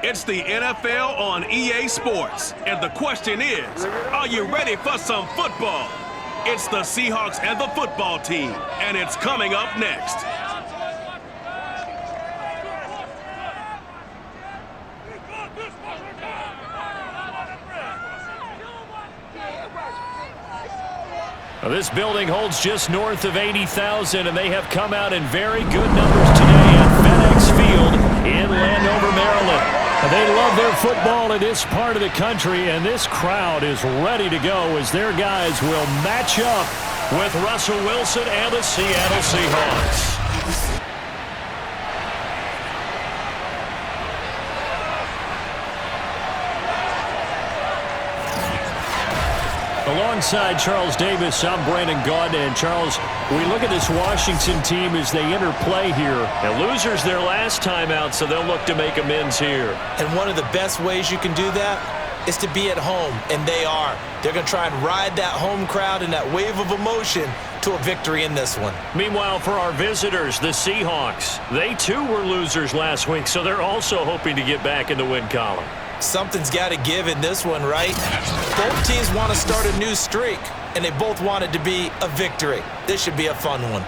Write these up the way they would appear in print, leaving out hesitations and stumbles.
It's the NFL on EA Sports, and the question is, are you ready for some football? It's the Seahawks and the football team, and it's coming up next. This building holds just north of 80,000, and they have come out in very good numbers today at FedEx Field in Landover, Maryland. They love their football in this part of the country, and this crowd is ready to go as their guys will match up with Russell Wilson and the Seattle Seahawks. Alongside Charles Davis, I'm Brandon Gaudin. And Charles, we look at this Washington team as they interplay here. And losers their last time out, so they'll look to make amends here. And one of the best ways you can do that is to be at home, and they are. They're going to try and ride that home crowd and that wave of emotion to a victory in this one. Meanwhile, for our visitors, the Seahawks, they too were losers last week, so they're also hoping to get back in the win column. Something's got to give in this one, right? Both teams want to start a new streak, and they both want it to be a victory. This should be a fun one.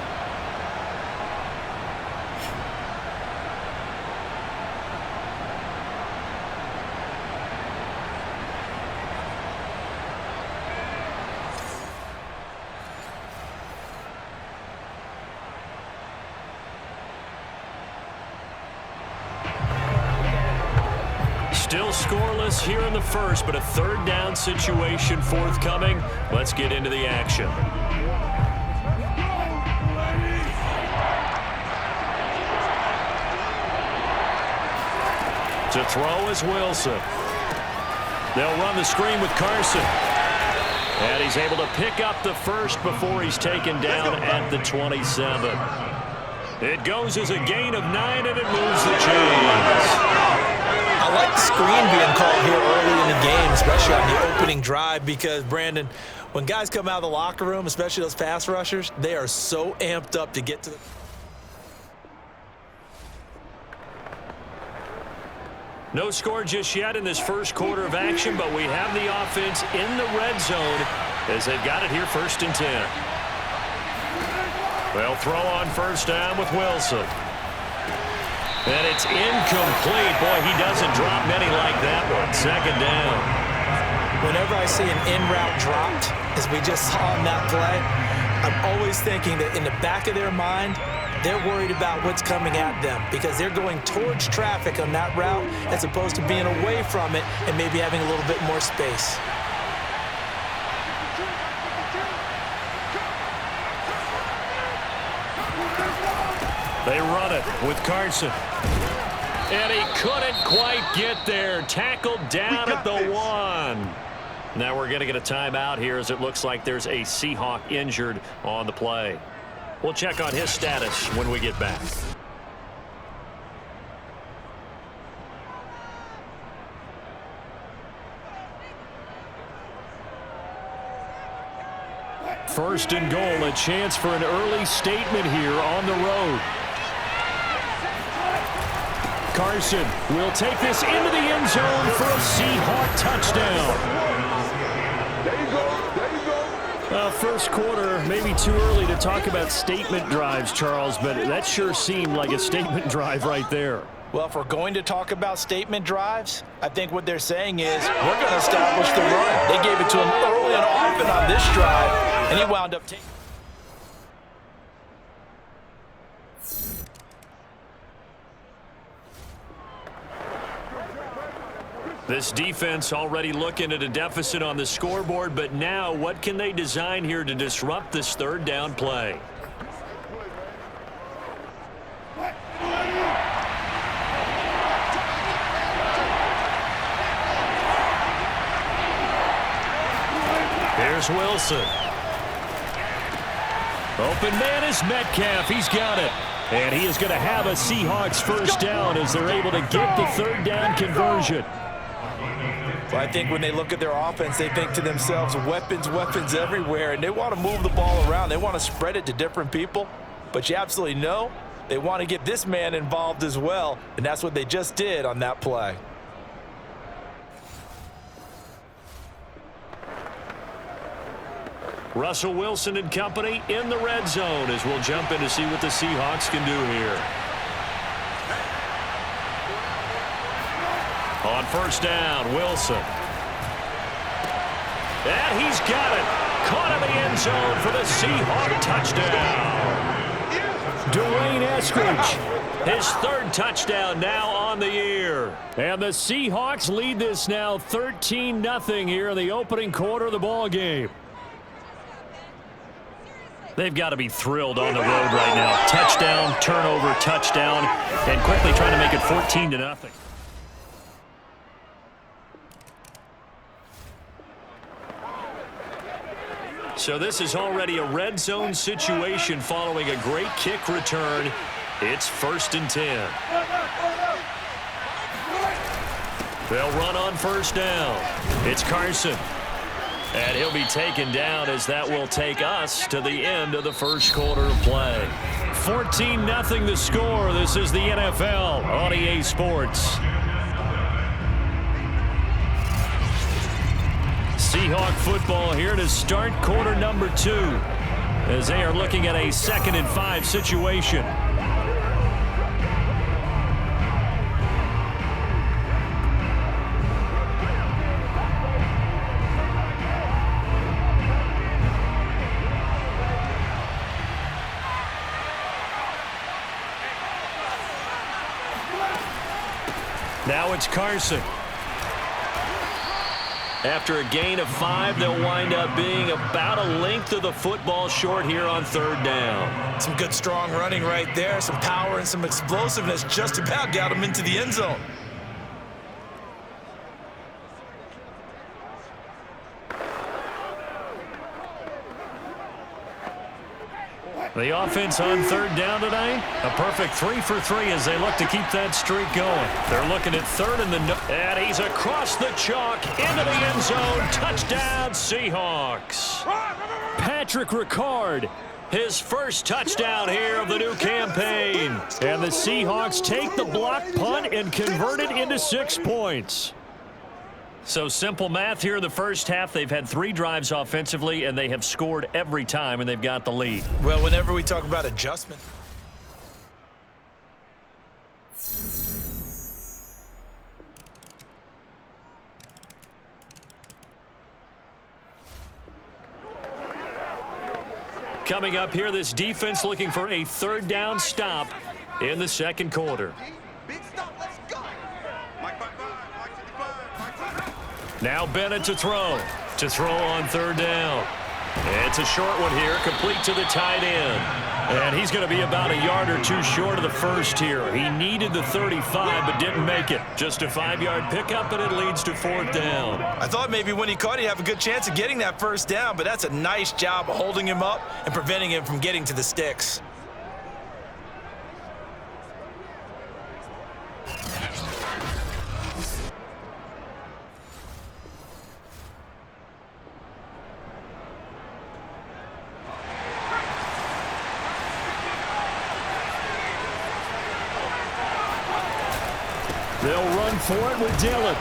Still scoreless here in the first, but a third down situation forthcoming. Let's get into the action. To throw is Wilson. They'll run the screen with Carson. And he's able to pick up the first before he's taken down at the 27. It goes as a gain of 9, and it moves the chains. I like the screen being called here early in the game, especially on the opening drive, because, Brandon, when guys come out of the locker room, especially those pass rushers, they are so amped up to get to the... No score just yet in this first quarter of action, but we have the offense in the red zone as they've got it here 1st and 10. They'll throw on first down with Wilson. And it's incomplete. Boy, he doesn't drop many like that one. 2nd down. Whenever I see an in-route dropped, as we just saw in that play, I'm always thinking that in the back of their mind, they're worried about what's coming at them because they're going towards traffic on that route as opposed to being away from it and maybe having a little bit more space. They run it with Carson. And he couldn't quite get there. Tackled down at the 1. Now we're going to get a timeout here as it looks like there's a Seahawk injured on the play. We'll check on his status when we get back. First and goal, a chance for an early statement here on the road. Carson will take this into the end zone for a Seahawk touchdown. There you go. There you go. First quarter, maybe too early to talk about statement drives, Charles, but that sure seemed like a statement drive right there. Well, if we're going to talk about statement drives, I think what they're saying is we're going to establish the run. They gave it to him early and often on this drive, and he wound up taking. This defense already looking at a deficit on the scoreboard, but now what can they design here to disrupt this third down play? Here's Wilson. Open man is Metcalf. He's got it. And he is going to have a Seahawks first down as they're able to get the third down conversion. Well, I think when they look at their offense, they think to themselves, weapons, weapons everywhere, and they want to move the ball around. They want to spread it to different people, but you absolutely know they want to get this man involved as well, and that's what they just did on that play. Russell Wilson and company in the red zone as we'll jump in to see what the Seahawks can do here. On first down, Wilson. And he's got it. Caught in the end zone for the Seahawk touchdown. Dwayne Eskridge, his third touchdown now on the year. And the Seahawks lead this now 13-0 here in the opening quarter of the ball game. They've got to be thrilled on the road right now. Touchdown, turnover, touchdown, and quickly trying to make it 14-0. So this is already a red zone situation following a great kick return. It's 1st and 10. They'll run on first down. It's Carson. And he'll be taken down as that will take us to the end of the first quarter of play. 14-0 the score. This is the NFL on EA Sports. Seahawk football here to start quarter number 2 as they are looking at a 2nd and 5 situation. Now it's Carson. After a gain of 5, they'll wind up being about a length of the football short here on 3rd down. Some good strong running right there. Some power and some explosiveness just about got him into the end zone. The offense on 3rd down tonight, a perfect 3 for 3 as they look to keep that streak going. They're looking at 3rd and and he's across the chalk into the end zone. Touchdown, Seahawks. Patrick Ricard, his first touchdown here of the new campaign. And the Seahawks take the block punt and convert it into 6 points. So simple math here in the first half. They've had 3 drives offensively, and they have scored every time, and they've got the lead. Well, whenever we talk about adjustment. Coming up here, this defense looking for a 3rd down stop in the 2nd quarter. Now Bennett to throw. To throw on 3rd down. It's a short one here, complete to the tight end. And he's going to be about a yard or 2 short of the first here. He needed the 35, but didn't make it. Just a 5-yard pickup, and it leads to 4th down. I thought maybe when he caught it, he'd have a good chance of getting that 1st down, but that's a nice job of holding him up and preventing him from getting to the sticks. They'll run for it with Dillon.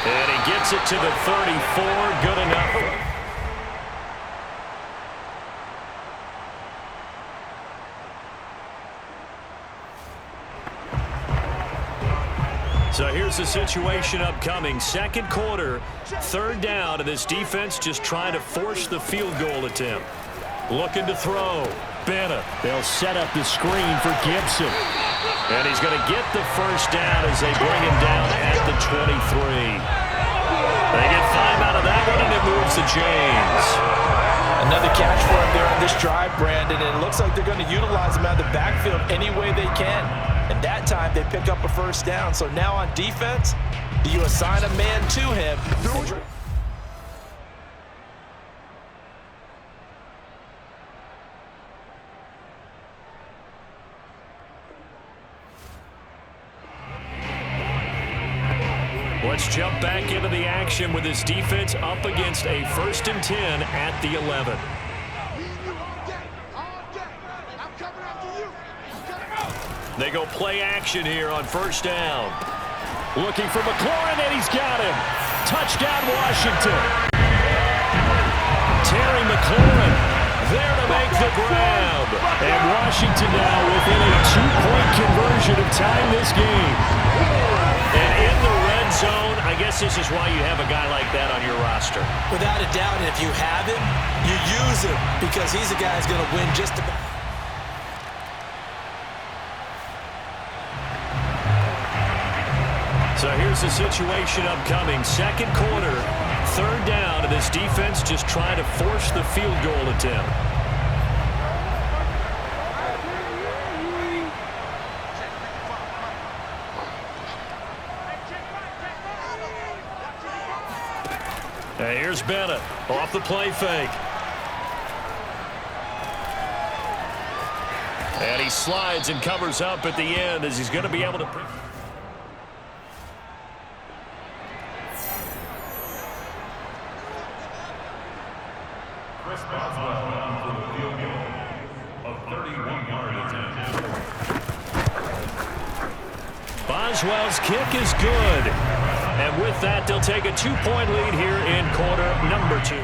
And he gets it to the 34. Good enough. So here's the situation upcoming. 2nd quarter, 3rd down, and this defense just trying to force the field goal attempt. Looking to throw. Bennett. They'll set up the screen for Gibson. And he's going to get the 1st down as they bring him down at the 23. They get 5 out of that one, and it moves the chains. Another catch for him there on this drive, Brandon, and it looks like they're going to utilize him out of the backfield any way they can. And that time, they pick up a 1st down. So now on defense, do you assign a man to him? Let's jump back into the action with this defense up against a 1st and 10 at the 11. They go play action here on 1st down. Looking for McLaurin, and he's got him. Touchdown, Washington. Terry McLaurin there to make the grab. And Washington now within a 2-point conversion of tying this game. And in the red zone, I guess this is why you have a guy like that on your roster. Without a doubt, and if you have him, you use him because he's a guy who's going to win just about. So here's the situation upcoming. Second quarter, third down, and this defense just trying to force the field goal attempt. And here's Bennett off the play fake. And he slides and covers up at the end as he's going to be able to... Boswell's kick is good. And with that, they'll take a 2-point lead here in quarter number 2.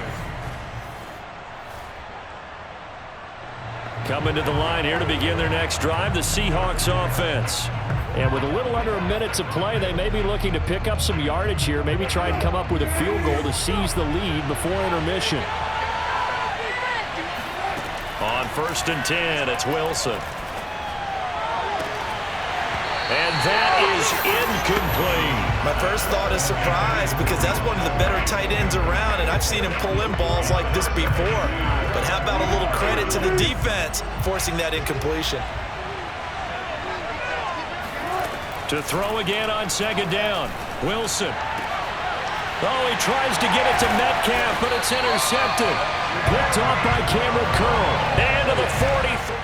Coming to the line here to begin their next drive, the Seahawks offense. And with a little under a minute to play, they may be looking to pick up some yardage here, maybe try and come up with a field goal to seize the lead before intermission. On 1st and 10, it's Wilson. And that is incomplete. My first thought is surprise because that's one of the better tight ends around, and I've seen him pull in balls like this before. But how about a little credit to the defense forcing that incompletion? To throw again on 2nd down, Wilson. Oh, he tries to get it to Metcalf, but it's intercepted. Picked off by Cameron Curl. And to the 43.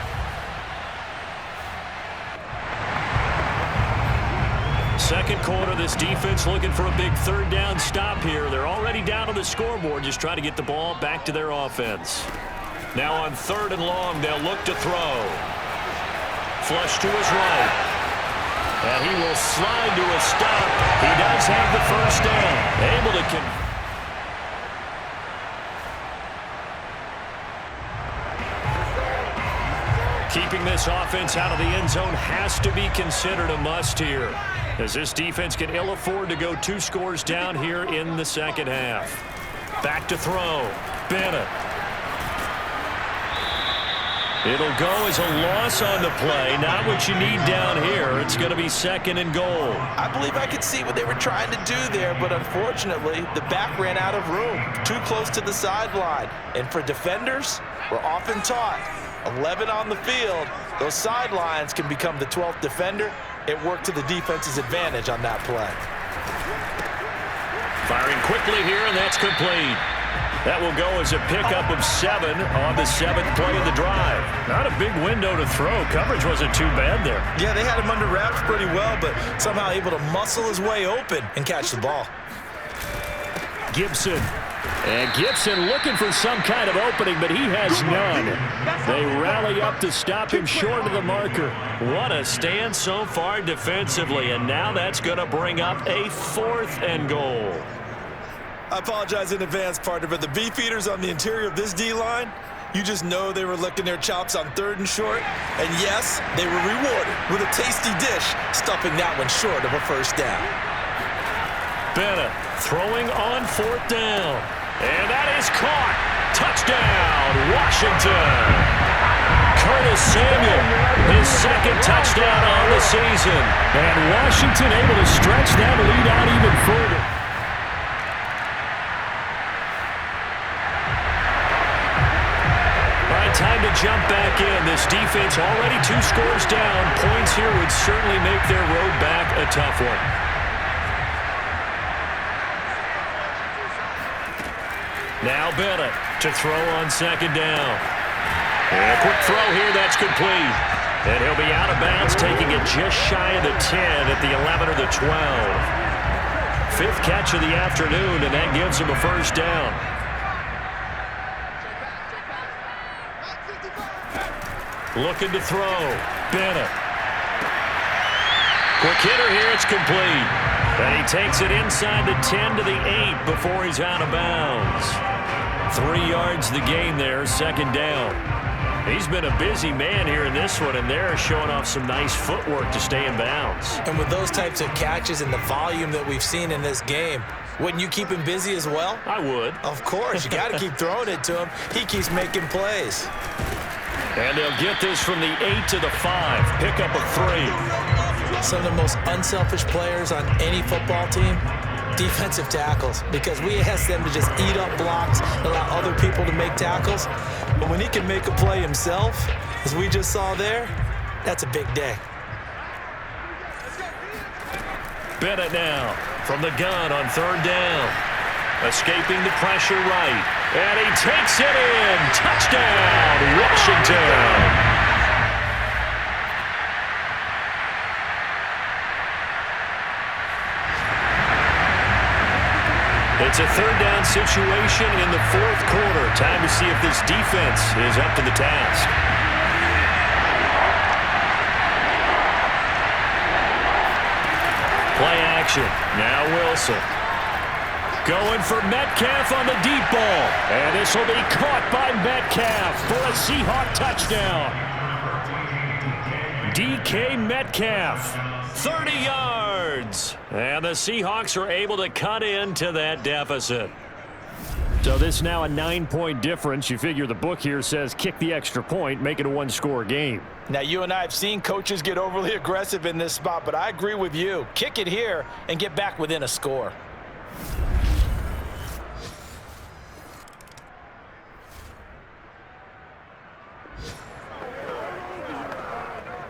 Second quarter, this defense looking for a big 3rd down stop here. They're already down on the scoreboard, just trying to get the ball back to their offense. Now on 3rd and long, they'll look to throw. Flush to his right. And he will slide to a stop. He does have the 1st down. Able to keeping this offense out of the end zone has to be considered a must here, as this defense can ill afford to go 2 scores down here in the second half. Back to throw. Bennett. It'll go as a loss on the play. Not what you need down here. It's going to be 2nd and goal. I believe I could see what they were trying to do there, but unfortunately, the back ran out of room. Too close to the sideline. And for defenders, we're often taught 11 on the field, those sidelines can become the 12th defender. It worked to the defense's advantage on that play. Firing quickly here, and that's complete. That will go as a pickup of 7 on the 7th play of the drive. Not a big window to throw. Coverage wasn't too bad there. Yeah, they had him under wraps pretty well, but somehow able to muscle his way open and catch the ball. Gibson. And Gibson looking for some kind of opening, but he has none. They rally up to stop him short of the marker. What a stand so far defensively, and now that's going to bring up a 4th and goal. I apologize in advance, partner, but the beefeaters on the interior of this D-line, you just know they were licking their chops on 3rd and short. And yes, they were rewarded with a tasty dish, stuffing that one short of a 1st down. Bennett throwing on 4th down. And that is caught. Touchdown, Washington. Curtis Samuel, his 2nd touchdown on the season. And Washington able to stretch that lead out even further. All right, time to jump back in. This defense already 2 scores down. Points here would certainly make their road back a tough one. Now Bennett to throw on 2nd down. And a quick throw here, that's complete. And he'll be out of bounds, taking it just shy of the 10 at the 11 or the 12. 5th catch of the afternoon, and that gives him a 1st down. Looking to throw. Bennett. Quick hitter here, it's complete. And he takes it inside the 10 to the 8 before he's out of bounds. 3 yards the gain there, second down. He's been a busy man here in this one, and they're showing off some nice footwork to stay in bounds. And with those types of catches and the volume that we've seen in this game, wouldn't you keep him busy as well? I would. Of course. You got to keep throwing it to him. He keeps making plays. And they'll get this from the 8 to the 5. Pickup of 3. Some of the most unselfish players on any football team, defensive tackles, because we ask them to just eat up blocks and allow other people to make tackles. But when he can make a play himself, as we just saw there, that's a big day. Bennett now from the gun on third down. Escaping the pressure right. And he takes it in. Touchdown, Washington. It's a third down situation in the fourth quarter. Time to see if this defense is up to the task. Play action. Now Wilson. Going for Metcalf on the deep ball. And this will be caught by Metcalf for a Seahawk touchdown. DK Metcalf. 30 yards. And the Seahawks are able to cut into that deficit. So this is now a 9-point difference. You figure the book here says kick the extra point, make it a one-score game. Now, you and I have seen coaches get overly aggressive in this spot, but I agree with you. Kick it here and get back within a score.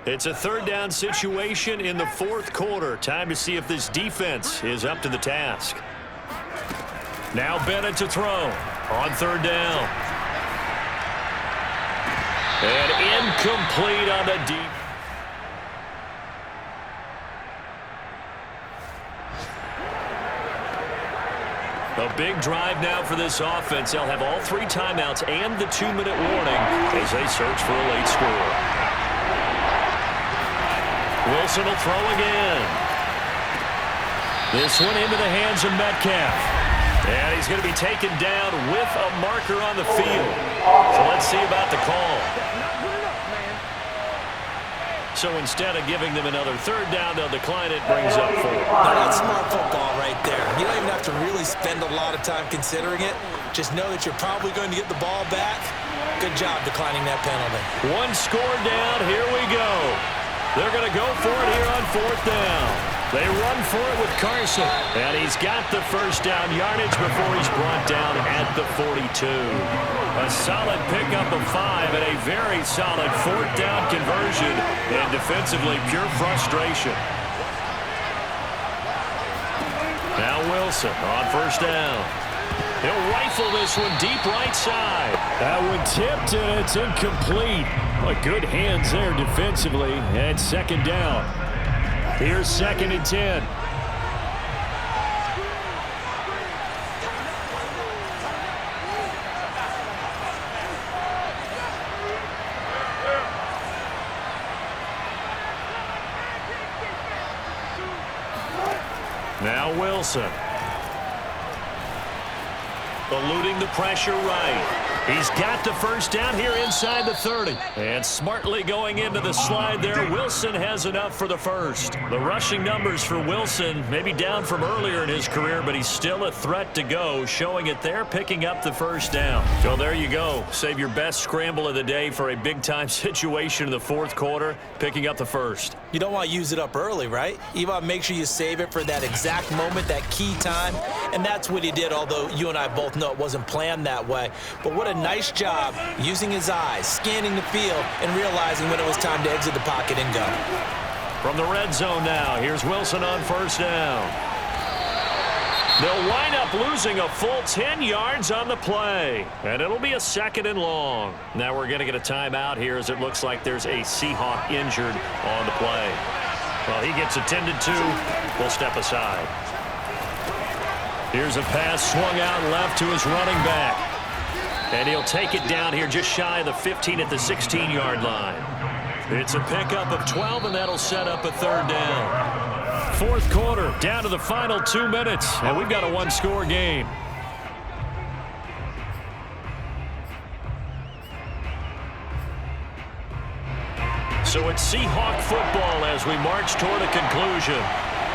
It's a third down situation in the fourth quarter. Time to see if this defense is up to the task. Now Bennett to throw on third down. And incomplete on the deep. A big drive now for this offense. They'll have all 3 timeouts and the 2-minute warning as they search for a late score. Wilson will throw again. This one into the hands of Metcalf. And he's going to be taken down with a marker on the field. So let's see about the call. So instead of giving them another third down, they'll decline it, brings up 4. Now, that's smart football right there. You don't even have to really spend a lot of time considering it. Just know that you're probably going to get the ball back. Good job declining that penalty. 1 score down. Here we go. They're going to go for it here on fourth down. They run for it with Carson. And he's got the first down yardage before he's brought down at the 42. A solid pickup of 5 and a very solid fourth down conversion. And defensively, pure frustration. Now Wilson on first down. He'll rifle this one deep right side. That one tipped, and it's incomplete. But good hands there defensively. And second down. Here's 2nd and 10. Now Wilson. Eluding the pressure right. He's got the first down here inside the 30. And smartly going into the slide there, Wilson has enough for the first. The rushing numbers for Wilson maybe down from earlier in his career, but he's still a threat to go, showing it there, picking up the first down. So there you go. Save your best scramble of the day for a big-time situation in the fourth quarter, picking up the first. You don't want to use it up early, right? You want to make sure you save it for that exact moment, that key time. And that's what he did, although you and I both know it wasn't planned that way. But what a nice job using his eyes, scanning the field, and realizing when it was time to exit the pocket and go. From the red zone now, here's Wilson on first down. They'll wind up losing a full 10 yards on the play. And it'll be a 2nd and long. Now we're going to get a timeout here as it looks like there's a Seahawk injured on the play. Well, he gets attended to. We'll step aside. Here's a pass swung out left to his running back. And he'll take it down here just shy of the 15 at the 16-yard line. It's a pickup of 12, and that'll set up a third down. Fourth quarter, down to the final 2 minutes, and we've got a one-score game. So it's Seahawk football as we march toward a conclusion.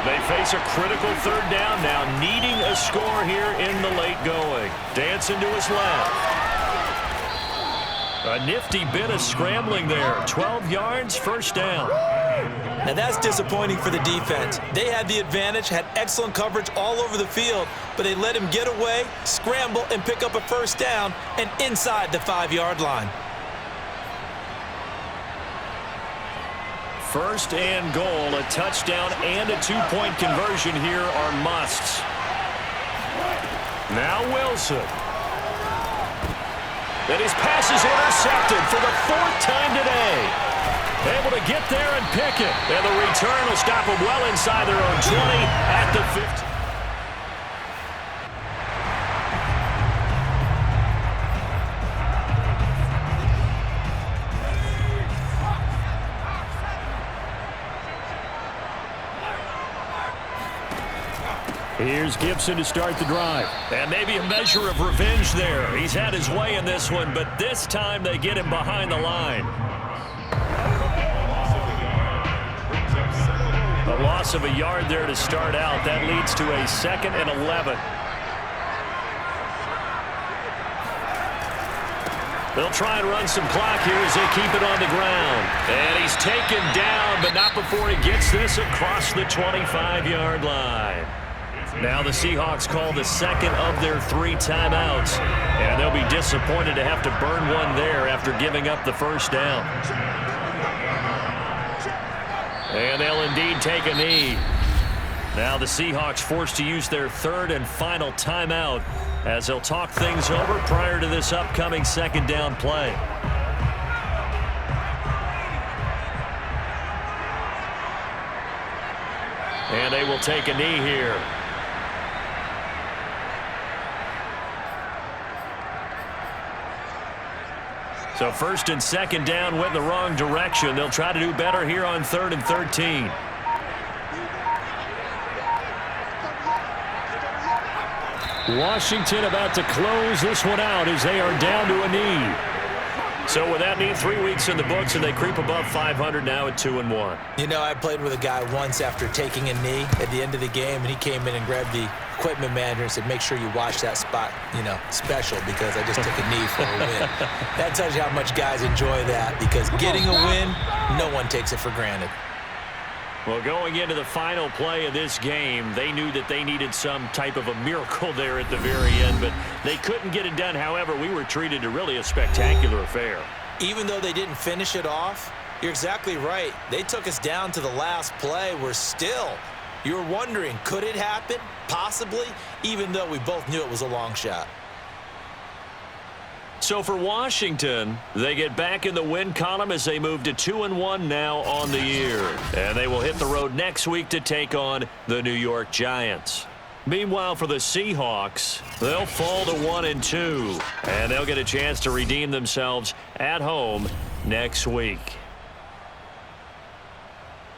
They face a critical third down now, needing a score here in the late going. Dancing to his left. A nifty bit of scrambling there. 12 yards, first down. Now that's disappointing for the defense. They had the advantage, had excellent coverage all over the field, but they let him get away, scramble, and pick up a first down, and inside the 5-yard line. First and goal, a touchdown and a two-point conversion here are musts. Now Wilson. And his pass is intercepted for the 4th time today. Able to get there and pick it. And the return will stop them well inside their own 20 at the 50. Here's Gibson to start the drive. And maybe a measure of revenge there. He's had his way in this one, but this time they get him behind the line. A loss of a yard there to start out. That leads to a 2nd and 11. They'll try and run some clock here as they keep it on the ground. And he's taken down, but not before he gets this across the 25-yard line. Now the Seahawks call the second of their 3 timeouts. And they'll be disappointed to have to burn one there after giving up the first down. And they'll indeed take a knee. Now the Seahawks forced to use their 3rd and final timeout as they'll talk things over prior to this upcoming 2nd down play. And they will take a knee here. So 1st and 2nd down went in the wrong direction. They'll try to do better here on 3rd and 13. Washington about to close this one out as they are down to a knee. So with that knee, 3 weeks in the books, and they creep above 500 now at 2-1. You know, I played with a guy once after taking a knee at the end of the game, and he came in and grabbed the equipment manager and said, make sure you watch that spot, you know, special, because I just took a knee for a win. That tells you how much guys enjoy that, because getting a win, no one takes it for granted. Well, going into the final play of this game, they knew that they needed some type of a miracle there at the very end, but they couldn't get it done. However, we were treated to really a spectacular affair. Even though they didn't finish it off, you're exactly right. They took us down to the last play. We're still, you were wondering, could it happen? Possibly, even though we both knew it was a long shot. So for Washington, they get back in the win column as they move to 2-1 now on the year. And they will hit the road next week to take on the New York Giants. Meanwhile, for the Seahawks, they'll fall to 1-2. And they'll get a chance to redeem themselves at home next week.